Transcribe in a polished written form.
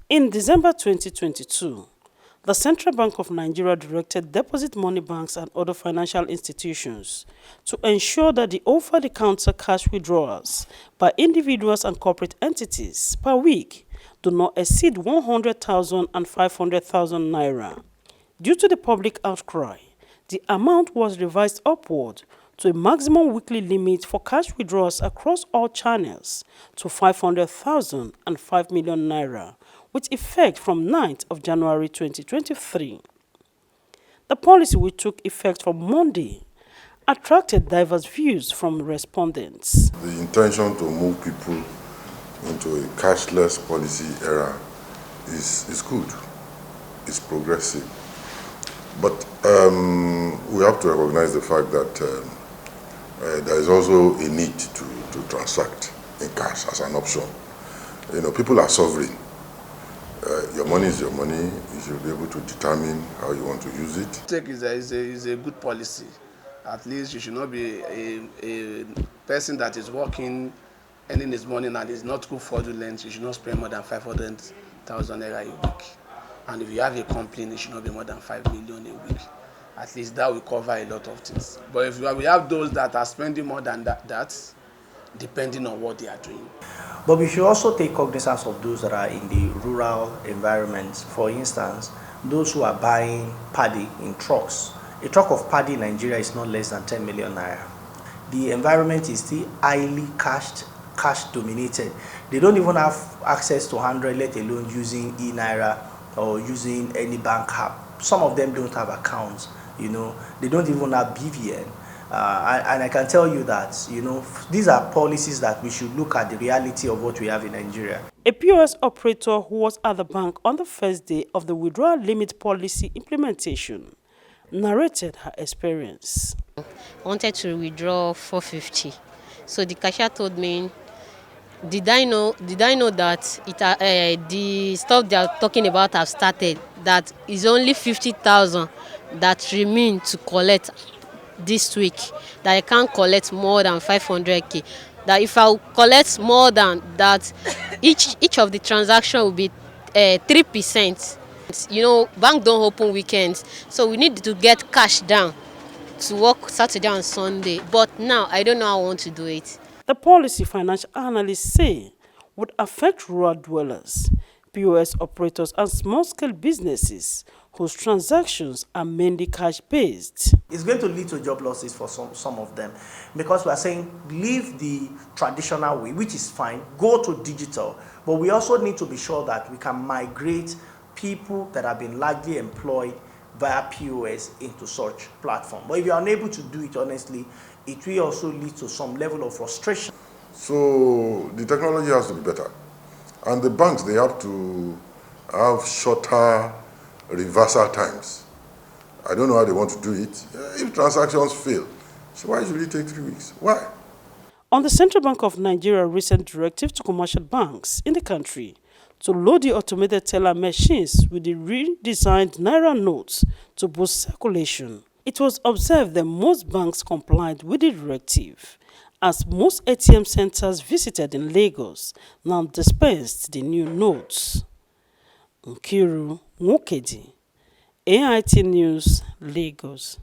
In December 2022, the Central Bank of Nigeria directed deposit money banks and other financial institutions to ensure that the over-the-counter cash withdrawals by individuals and corporate entities per week do not exceed 100,000 and 500,000 naira. Due to the public outcry, the amount was revised upward to a maximum weekly limit for cash withdrawals across all channels to 500,000 and 5 million naira, with effect from 9th of January 2023. The policy, which took effect from Monday, attracted diverse views from respondents. The intention to move people into a cashless policy era is good, it's progressive. But we have to recognize the fact that there is also a need to transact in cash as an option. You know, people are sovereign. Your money is your money. You should be able to determine how you want to use it. Take is a good policy. At least you should not be a person that is working, earning his money and is not too fraudulent. You should not spend more than 500,000 naira a week. And if you have a complaint, it should not be more than 5 million a week. At least that will cover a lot of things. But if we have those that are spending more than that, depending on what they are doing. But we should also take cognizance of those that are in the rural environments. For instance, those who are buying paddy in trucks. A truck of paddy in Nigeria is not less than 10 million naira. The environment is still highly cash dominated. They don't even have access to 100, let alone using e-Naira or using any bank app. Some of them don't have accounts, you know. They don't even have BVN. And I can tell you that, you know, these are policies that we should look at the reality of what we have in Nigeria. A POS operator who was at the bank on the first day of the withdrawal limit policy implementation narrated her experience. I wanted to withdraw 450. So the cashier told me, did I know that the stuff they are talking about have started, that is only 50,000 that remain to collect this week, that I can't collect more than 500k, that if I collect more than that, each of the transaction will be 3%. You know, bank don't open weekends, so we need to get cash down to work Saturday and Sunday. But now I don't know how I want to do it. The policy, financial analysts say, would affect rural dwellers, POS operators and small-scale businesses whose transactions are mainly cash-based. It's going to lead to job losses for some of them, because we are saying leave the traditional way, which is fine, go to digital. But we also need to be sure that we can migrate people that have been largely employed via POS into such platform. But if you are unable to do it honestly, it will also lead to some level of frustration. So the technology has to be better. And the banks, they have to have shorter reversal times. I don't know how they want to do it. If transactions fail, so why should it take 3 weeks? Why? On the Central Bank of Nigeria's recent directive to commercial banks in the country to load the automated teller machines with the redesigned Naira notes to boost circulation, it was observed that most banks complied with the directive, as most ATM centers visited in Lagos now dispensed the new notes. Nkiru Nwokedi, AIT News, Lagos.